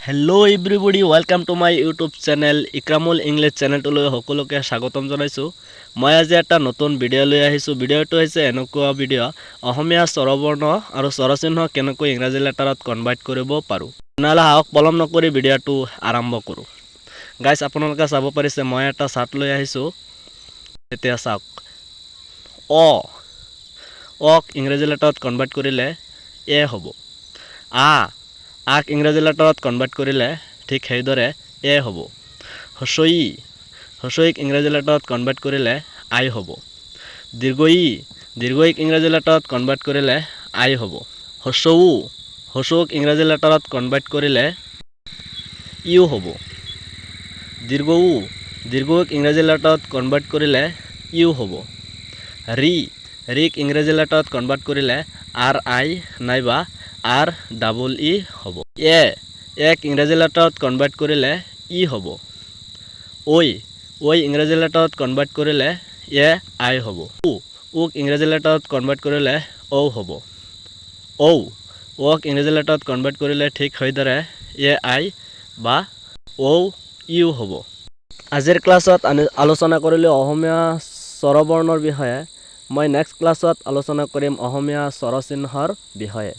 Hello everybody, welcome to my YouTube channel Ekramul English channel লৈ সকলোকে স্বাগতম জনাইছো। মই আজি এটা নতুন ভিডিও লৈ আহিছো। ভিডিওটো হৈছে এনেকুৱা ভিডিও অসমীয়া স্বৰবৰ্ণ আৰু স্বৰচিহ্ন কেনেকৈ ইংৰাজী লেটাৰত কনভাৰ্ট কৰিব পাৰো। নালা হাওক পলম নকৰি ভিডিওটো আৰম্ভ কৰো। গাইস আপোনালোকে চাব পাৰিছে মই এটা চাৰ্ট লৈ আহিছো। এতিয়া চাওক অক ইংৰাজী লেটাৰত কনভাৰ্ট কৰিলে এ হ'ব। আক ইংৰাজী লেটাৰত কনভাৰ্ট কৰিলে ঠিক সেইদৰে এ হ'ব। হছইক ইংৰাজী লেটাৰত কনভাৰ্ট কৰিলে আই হ'ব। দীৰ্ঘইক ইংৰাজী লেটাৰত কনভাৰ্ট কৰিলে আই হ'ব। হছৌক ইংৰাজী লেটাৰত কনভাৰ্ট কৰিলে ইউ হ'ব। দীৰ্ঘক ইংৰাজী লেটাৰত কনভাৰ্ট কৰিলে ইউ হ'ব। ৰিক ইংৰাজী লেটাৰত কনভাৰ্ট কৰিলে আৰ আই নাইবা আৰ ডাবল ই হ'ব। এক ইংৰাজী লেটাৰত কনভাৰ্ট কৰিলে ই হ'ব। ঐ ইংৰাজী লেটাৰত কনভাৰ্ট কৰিলে এ আই হ'ব। উক ইংৰাজী লেটাৰত কনভাৰ্ট কৰিলে ঔ হ'ব। ওক ইংৰাজী লেটাৰত কনভাৰ্ট কৰিলে ঠিক সেইদৰে এ আই বা ঔ ইউ হ'ব। আজিৰ ক্লাছত আলোচনা কৰিলোঁ অসমীয়া স্বৰবৰ্ণৰ বিষয়ে। মই নেক্সট ক্লাছত আলোচনা কৰিম অসমীয়া স্বৰচিহ্নৰ বিষয়ে।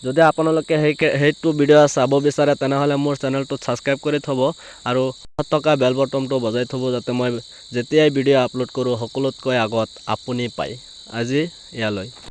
যদি আপোনালোকে সেইটো ভিডিও চাব বিচাৰে তেনেহলে মোৰ চেনেলটো সাবস্ক্ৰাইব কৰি থব আৰু থকা বেল বটনটো বজাই থব যাতে মই যেতিয়াই ভিডিও আপলোড কৰোঁ সকলোতকৈ আগত আপুনি পায়। আজি ইয়ালৈ।